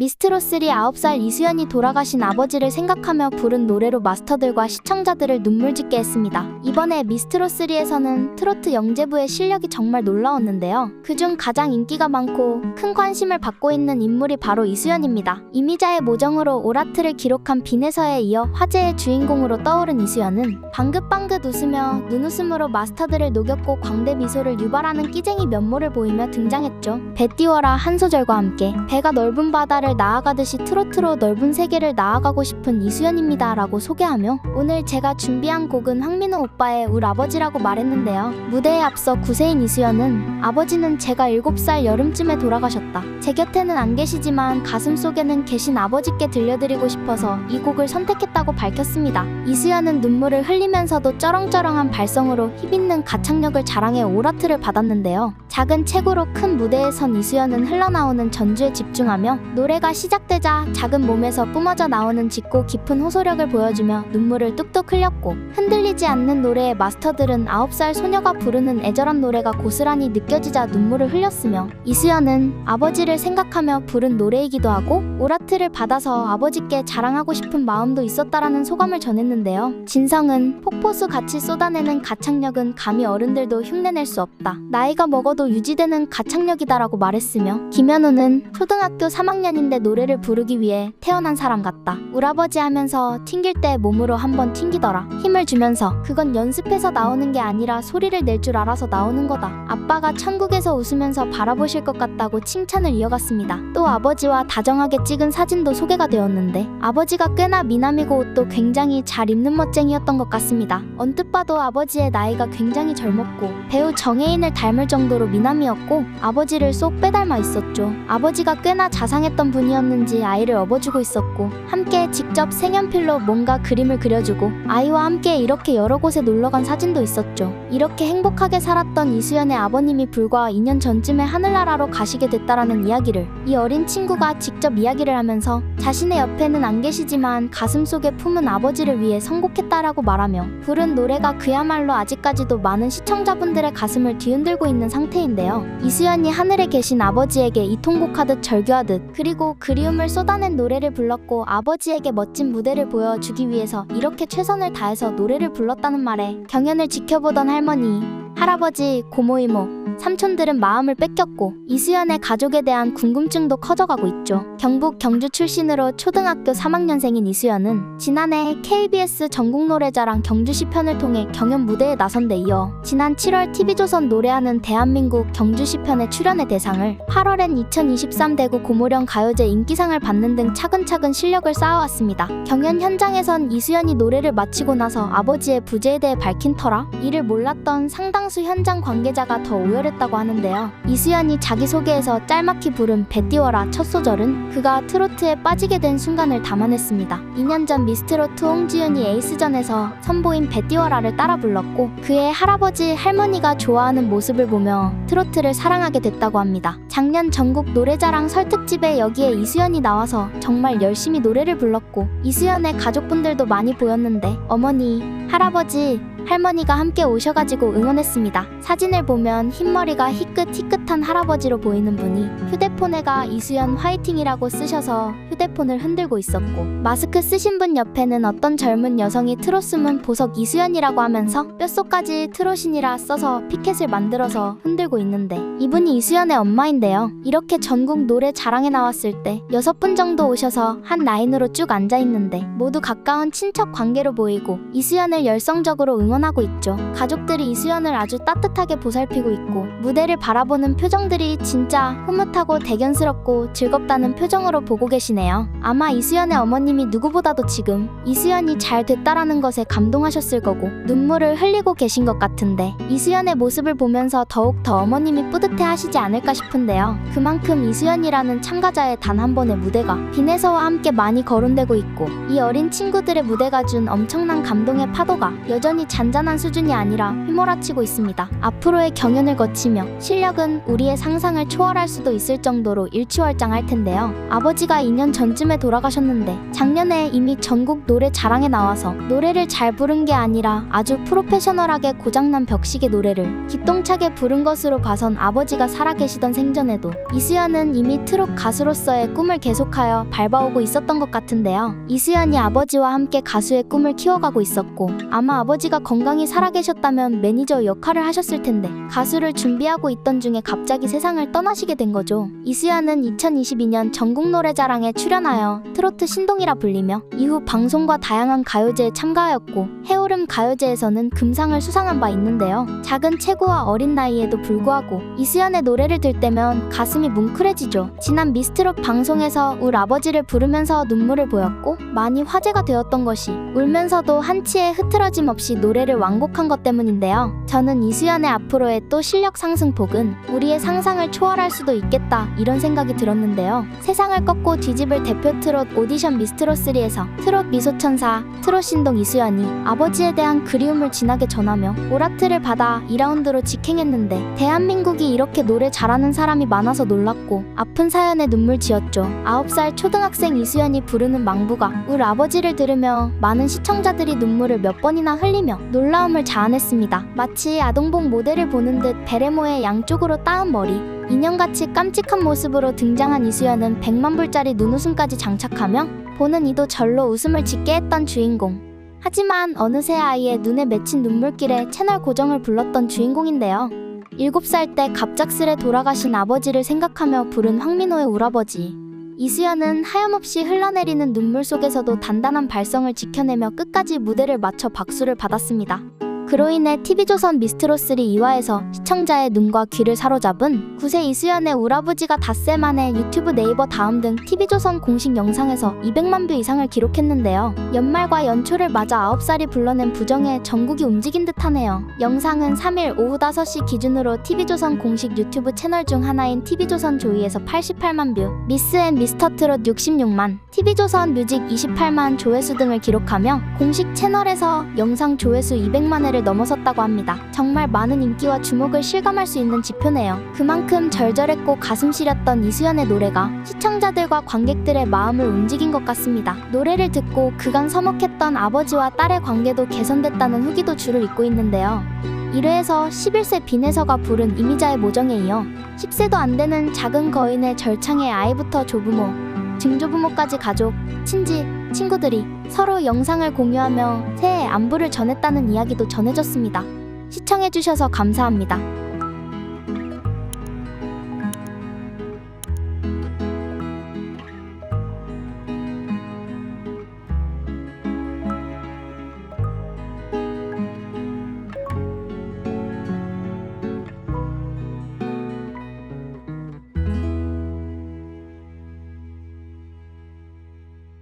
미스트롯3 9살 이수연이 돌아가신 아버지를 생각하며 부른 노래로 마스터들과 시청자들을 눈물짓게 했습니다. 이번에 미스트롯3에서는 트로트 영재부의 실력이 정말 놀라웠는데요. 그중 가장 인기가 많고 큰 관심을 받고 있는 인물이 바로 이수연입니다. 이미자의 모정으로 오라트를 기록한 비내서에 이어 화제의 주인공으로 떠오른 이수연은 방긋방긋 웃으며 눈웃음으로 마스터들을 녹였고 광대 미소를 유발하는 끼쟁이 면모를 보이며 등장했죠. 배 띄워라 한 소절과 함께 배가 넓은 바다를 나아가듯이 트로트로 넓은 세계를 나아가고 싶은 이수연입니다 라고 소개하며 오늘 제가 준비한 곡은 황민호 오빠의 울 아버지라고 말했는데요. 무대에 앞서 구세인 이수연은 아버지는 제가 7살 여름쯤에 돌아가셨다. 제 곁에는 안 계시지만 가슴속에는 계신 아버지께 들려드리고 싶어서 이 곡을 선택했다고 밝혔습니다. 이수연은 눈물을 흘리면서도 쩌렁쩌렁한 발성으로 힘있는 가창력을 자랑해 오라트를 받았는데요. 작은 체구로 큰 무대에 선 이수연은 흘러나오는 전주에 집중하며 노래가 시작되자 작은 몸에서 뿜어져 나오는 짙고 깊은 호소력을 보여주며 눈물을 뚝뚝 흘렸고 흔들리지 않는 노래에 마스터들은 9살 소녀가 부르는 애절한 노래가 고스란히 느껴지자 눈물을 흘렸으며 이수연은 아버지를 생각하며 부른 노래이기도 하고 오라트를 받아서 아버지께 자랑하고 싶은 마음도 있었다라는 소감을 전했는데요. 진성은 폭포수 같이 쏟아내는 가창력은 감히 어른들도 흉내낼 수 없다. 나이가 먹어도 유지되는 가창력이다라고 말했으며 김현우는 초등학교 3학년인데 노래를 부르기 위해 태어난 사람 같다. 울아버지 하면서 튕길 때 몸으로 한번 튕기더라. 힘을 주면서 그건 연습해서 나오는 게 아니라 소리를 낼 줄 알아서 나오는 거다. 아빠가 천국에서 웃으면서 바라보실 것 같다고 칭찬을 이어갔습니다. 또 아버지와 다정하게 찍은 사진도 소개가 되었는데 아버지가 꽤나 미남이고 옷도 굉장히 잘 입는 멋쟁이였던 것 같습니다. 언뜻 봐도 아버지의 나이가 굉장히 젊었고 배우 정혜인을 닮을 정도로 미남이었고 아버지를 쏙 빼닮아 있었죠. 아버지가 꽤나 자상했던 분이었는지 아이를 업어주고 있었고 함께 직접 색연필로 뭔가 그림을 그려주고 아이와 함께 이렇게 여러 곳에 놀러간 사진도 있었죠. 이렇게 행복하게 살았던 이수연의 아버님이 불과 2년 전쯤에 하늘나라로 가시게 됐다라는 이야기를 이 어린 친구가 직접 이야기를 하면서 자신의 옆에는 안 계시지만 가슴속에 품은 아버지를 위해 선곡했다라고 말하며 부른 노래가 그야말로 아직까지도 많은 시청자분들의 가슴을 뒤흔들고 있는 상태인데요. 이수연이 하늘에 계신 아버지에게 이통곡하듯 절규하듯 그리고 그리움을 쏟아낸 노래를 불렀고 아버지에게 멋진 무대를 보여주기 위해서 이렇게 최선을 다해서 노래를 불렀다는 말에 경연을 지켜보던 할머니, 할아버지, 고모, 이모, 삼촌들은 마음을 뺏겼고 이수연의 가족에 대한 궁금증도 커져가고 있죠. 경북 경주 출신으로 초등학교 3학년생인 이수연은 지난해 KBS 전국노래자랑 경주시 편을 통해 경연 무대에 나선 데 이어 지난 7월 TV조선 노래하는 대한민국 경주시 편에 출연의 대상을 8월엔 2023 대구 고모령 가요제 인기상을 받는 등 차근차근 실력을 쌓아왔습니다. 경연 현장에선 이수연이 노래를 마치고 나서 아버지의 부재에 대해 밝힌 터라 이를 몰랐던 상당수 현장 관계자가 더 오열했다고 하는데요. 이수연이 자기소개에서 짤막히 부른 배 띄워라 첫 소절은 그가 트로트에 빠지게 된 순간을 담아냈습니다. 2년 전 미스트롯 홍지윤이 에이스전에서 선보인 배 띄워라를 따라 불렀고 그의 할아버지 할머니가 좋아하는 모습을 보며 트로트를 사랑하게 됐다고 합니다. 작년 전국 노래자랑 설 특집에 여기에 이수연이 나와서 정말 열심히 노래를 불렀고 이수연의 가족분들도 많이 보였는데 어머니, 할아버지, 할머니가 함께 오셔가지고 응원했습니다. 사진을 보면 흰머리가 희끗희끗한 할아버지로 보이는 분이 휴대폰에가 이수연 화이팅이라고 쓰셔서 휴대폰을 흔들고 있었고 마스크 쓰신 분 옆에는 어떤 젊은 여성이 트롯 숨은 보석 이수연이라고 하면서 뼛속까지 트롯이니라 써서 피켓을 만들어서 흔들고 있는데 이분이 이수연의 엄마인데요. 이렇게 전국 노래 자랑에 나왔을 때 6분 정도 오셔서 한 라인으로 쭉 앉아있는데 모두 가까운 친척 관계로 보이고 이수연을 열성적으로 응원하고 있죠. 가족들이 이수연을 아주 따뜻하게 보살피고 있고 무대를 바라보는 표정들이 진짜 흐뭇하고 대견스럽고 즐겁다는 표정으로 보고 계시네요. 아마 이수연의 어머님이 누구보다도 지금 이수연이 잘 됐다라는 것에 감동하셨을 거고 눈물을 흘리고 계신 것 같은데 이수연의 모습을 보면서 더욱 더 어머님이 뿌듯해 하시지 않을까 싶은데요. 그만큼 이수연이라는 참가자의 단 한 번의 무대가 비내서와 함께 많이 거론되고 있고 이 어린 친구들의 무대가 준 엄청난 감동의 파도가 여전히 잔잔한 수준이 아니라 휘몰아치고 있습니다. 앞으로의 경연을 거치며 실력은 우리의 상상을 초월할 수도 있을 정도로 일취월장할 텐데요. 아버지가 2년 전쯤에 돌아가셨는데 작년에 이미 전국 노래 자랑에 나와서 노래를 잘 부른 게 아니라 아주 프로페셔널하게 고장난 벽식의 노래를 기똥차게 부른 것으로 봐선 아버지가 살아계시던 생전에도 이수연은 이미 트롯 가수로서의 꿈을 계속하여 밟아오고 있었던 것 같은데요. 이수연이 아버지와 함께 가수의 꿈을 키워가고 있었고 아마 아버지가 건강히 살아계셨다면 매니저 역할을 하셨을 텐데 가수를 준비하고 있던 중에 갑자기 세상을 떠나시게 된 거죠. 이수연은 2022년 전국노래자랑에 출연하여 트로트 신동이라 불리며 이후 방송과 다양한 가요제에 참가하였고 해오름 가요제에서는 금상을 수상한 바 있는데요. 작은 체구와 어린 나이에도 불구하고 이수연의 노래를 들 때면 가슴이 뭉클해지죠. 지난 미스트롯 방송에서 울 아버지를 부르면서 눈물을 보였고 많이 화제가 되었던 것이 울면서도 한치의 흐트러짐 없이 노래를 완곡한 것 때문인데요. 저는 이수연의 앞으로의 또 실력 상승폭은 우리의 상상을 초월할 수도 있겠다 이런 생각이 들었는데요. 세상을 꺾고 뒤집을 대표 트롯 오디션 미스트롯3에서 트롯 미소천사 트롯 신동 이수연이 아버지에 대한 그리움을 진하게 전하며 오라트를 받아 2라운드로 직행했는데 대한민국이 이렇게 노래 잘하는 사람이 많아서 놀랐고 아픈 사연에 눈물 지었죠. 9살 초등학생 이수연이 부르는 망부가 울 아버지를 들으며 많은 시청자들이 눈물을 몇 번이나 흘리며 놀라움을 자아냈습니다. 마치 아동복 모델을 보는 듯 베레모의 양쪽으로 따은 머리 인형같이 깜찍한 모습으로 등장한 이수연은 100만 불짜리 눈웃음까지 장착하며 보는 이도 절로 웃음을 짓게 했던 주인공. 하지만 어느새 아이의 눈에 맺힌 눈물길에 채널 고정을 불렀던 주인공인데요. 7살 때 갑작스레 돌아가신 아버지를 생각하며 부른 황민호의 울아버지. 이수연은 하염없이 흘러내리는 눈물 속에서도 단단한 발성을 지켜내며 끝까지 무대를 마쳐 박수를 받았습니다. 그로 인해 TV조선 미스트롯3 2화에서 시청자의 눈과 귀를 사로잡은 9세 이수연의 울아버지가 닷새 만에 유튜브 네이버 다음 등 TV조선 공식 영상에서 200만 뷰 이상을 기록했는데요. 연말과 연초를 맞아 9살이 불러낸 부정에 전국이 움직인 듯하네요. 영상은 3일 오후 5시 기준으로 TV조선 공식 유튜브 채널 중 하나인 TV조선 조이에서 88만 뷰, 미스 앤 미스터 트롯 66만, TV조선 뮤직 28만 조회수 등을 기록하며 공식 채널에서 영상 조회수 200만 회를 넘어섰다고 합니다. 정말 많은 인기와 주목을 실감할 수 있는 지표네요. 그만큼 절절했고 가슴 시렸던 이수연의 노래가 시청자들과 관객들의 마음을 움직인 것 같습니다. 노래를 듣고 그간 서먹했던 아버지와 딸의 관계도 개선됐다는 후기도 줄을 잇고 있는데요. 1회에서 11세 빈혜서가 부른 이미자의 모정에 이어 10세도 안 되는 작은 거인의 절창의 아이부터 조부모, 증조부모까지 가족, 친지, 친구들이 서로 영상을 공유하며 새해 안부를 전했다는 이야기도 전해졌습니다. 시청해주셔서 감사합니다.